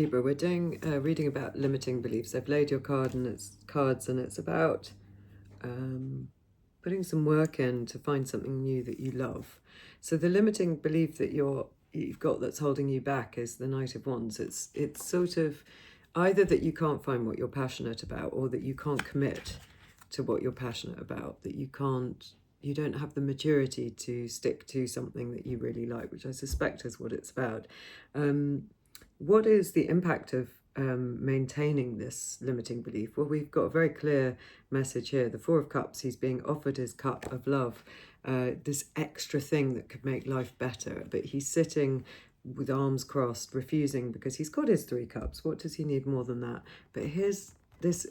Libra, we're doing reading about limiting beliefs. I've laid your cards, and it's about putting some work in to find something new that you love. So the limiting belief that you've got that's holding you back is the Knight of Wands. It's sort of either that you can't find what you're passionate about, or that you can't commit to what you're passionate about, that you don't have the maturity to stick to something that you really like, which I suspect is what it's about. What is the impact of maintaining this limiting belief? Well, we've got a very clear message here. The Four of Cups, he's being offered his cup of love, this extra thing that could make life better, but he's sitting with arms crossed, refusing, because he's got his 3 cups. What does he need more than that? But here's this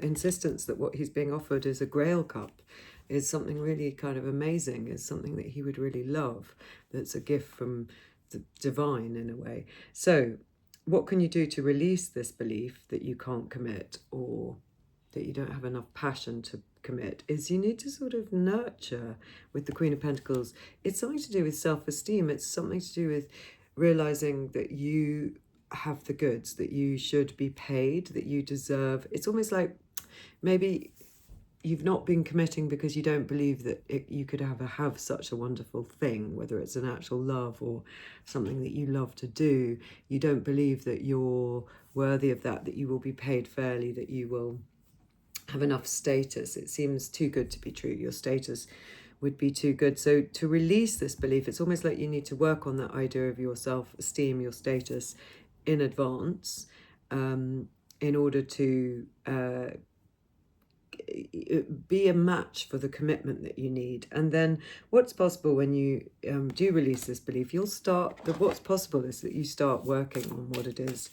insistence that what he's being offered is a Grail cup, is something really kind of amazing, is something that he would really love, that's a gift from the divine in a way. So what can you do to release this belief that you can't commit, or that you don't have enough passion to commit? Is you need to sort of nurture with the Queen of Pentacles. It's something to do with self-esteem. It's something to do with realizing that you have the goods, that you should be paid, that you deserve. It's almost like maybe you've not been committing because you don't believe that you could have such a wonderful thing, whether it's an actual love or something that you love to do. You don't believe that you're worthy of that you will be paid fairly, that you will have enough status. It seems too good to be true. Your status would be too good. So to release this belief, it's almost like you need to work on that idea of your self-esteem, your status in advance, in order to be a match for the commitment that you need. And then what's possible when you do release this belief, what's possible is that you start working on what it is,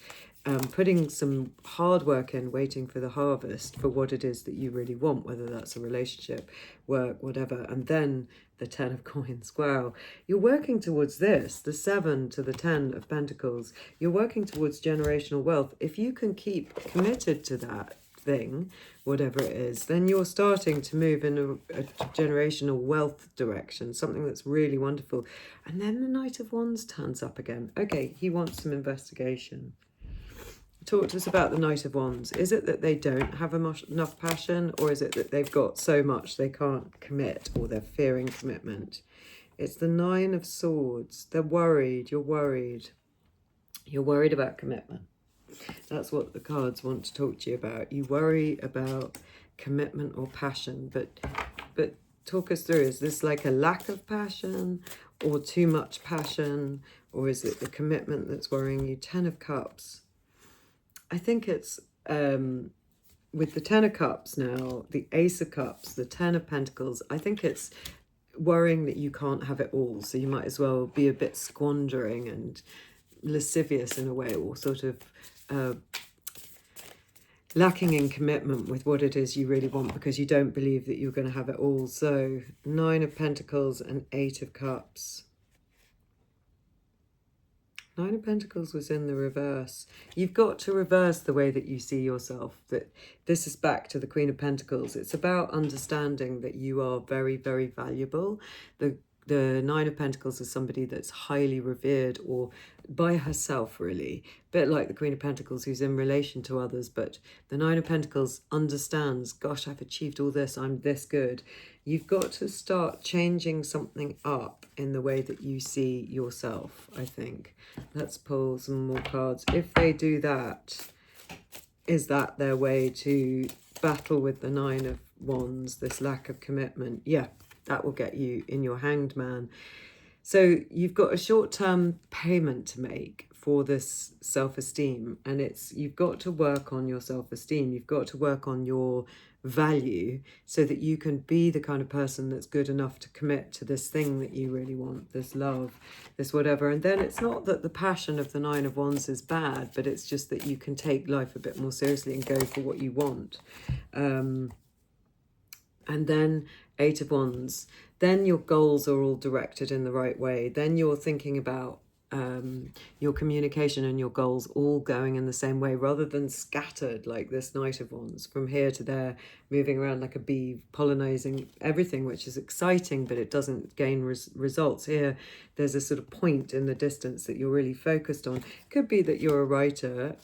putting some hard work in, waiting for the harvest for what it is that you really want, whether that's a relationship, work, whatever. And then the 10 of coins. Wow, you're working towards this, the 7 to the 10 of Pentacles. You're working towards generational wealth. If you can keep committed to that thing, whatever it is, then you're starting to move in a generational wealth direction, something that's really wonderful. And then the Knight of Wands turns up again. Okay, he wants some investigation. Talk to us about the Knight of Wands. Is it that they don't have enough passion, or is it that they've got so much they can't commit, or they're fearing commitment? It's the 9 of Swords. They're worried. You're worried. You're worried about commitment. That's what the cards want to talk to you about. You worry about commitment or passion, but talk us through. Is this like a lack of passion, or too much passion, or is it the commitment that's worrying you? 10 of Cups. I think it's with the 10 of Cups now, the Ace of Cups, the 10 of Pentacles. I think it's worrying that you can't have it all, so you might as well be a bit squandering and lascivious in a way, or sort of lacking in commitment with what it is you really want, because you don't believe that you're going to have it all. So 9 of Pentacles and 8 of Cups. 9 of Pentacles was in the reverse. You've got to reverse the way that you see yourself. That this is back to the Queen of Pentacles. It's about understanding that you are very, very valuable. The 9 of Pentacles is somebody that's highly revered, or by herself, really. A bit like the Queen of Pentacles, who's in relation to others. But the 9 of Pentacles understands, gosh, I've achieved all this, I'm this good. You've got to start changing something up in the way that you see yourself, I think. Let's pull some more cards. If they do that, is that their way to battle with the 9 of Wands, this lack of commitment? Yeah. That will get you in your Hanged Man. So you've got a short-term payment to make for this self-esteem, and you've got to work on your self-esteem. You've got to work on your value so that you can be the kind of person that's good enough to commit to this thing that you really want, this love, this whatever. And then it's not that the passion of the 9 of Wands is bad, but it's just that you can take life a bit more seriously and go for what you want. And then 8 of Wands, then your goals are all directed in the right way. Then you're thinking about your communication and your goals all going in the same way rather than scattered like this Knight of Wands from here to there, moving around like a bee, pollinizing everything, which is exciting, but it doesn't gain results. Here, there's a sort of point in the distance that you're really focused on. Could be that you're a writer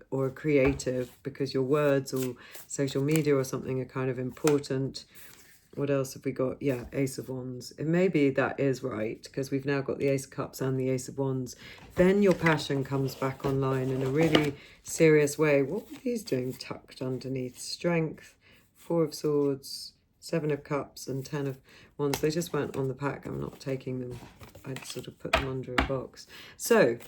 or a creative because your words or social media or something are kind of important. What else have we got? Yeah, Ace of Wands. It may be that is right, because we've now got the Ace of Cups and the Ace of Wands. Then your passion comes back online in a really serious way. What were these doing tucked underneath? Strength, Four of Swords, Seven of Cups, and Ten of Wands. They just weren't on the pack. I'm not taking them. I'd sort of put them under a box. So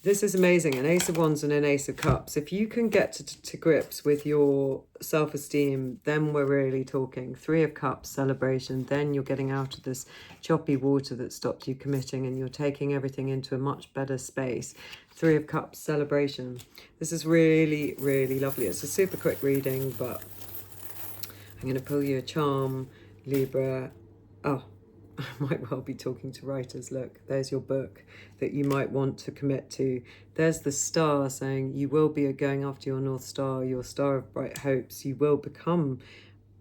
this is amazing. An Ace of Wands and an Ace of Cups. If you can get to grips with your self-esteem, then we're really talking. Three of Cups, celebration. Then you're getting out of this choppy water that stopped you committing and you're taking everything into a much better space. Three of Cups, celebration. This is really, really lovely. It's a super quick reading, but I'm going to pull you a charm, Libra. Oh, I might well be talking to writers. Look, there's your book that you might want to commit to. There's the star saying you will be going after your North Star, your star of bright hopes. You will become.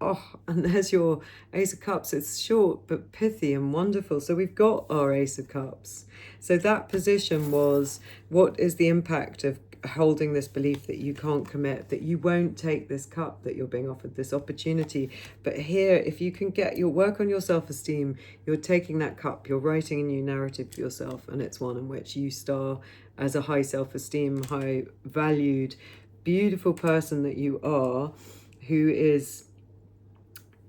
Oh, and there's your Ace of Cups. It's short but pithy and wonderful. So we've got our Ace of Cups. So that position was, what is the impact of holding this belief that you can't commit, that you won't take this cup that you're being offered, this opportunity. But here, if you can get your work on your self-esteem, you're taking that cup, you're writing a new narrative for yourself, and it's one in which you star as a high self-esteem, high valued, beautiful person that you are, who is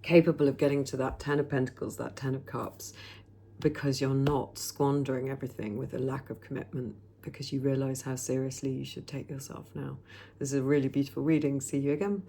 capable of getting to that Ten of Pentacles, that Ten of Cups, because you're not squandering everything with a lack of commitment, because you realize how seriously you should take yourself now. This is a really beautiful reading. See you again.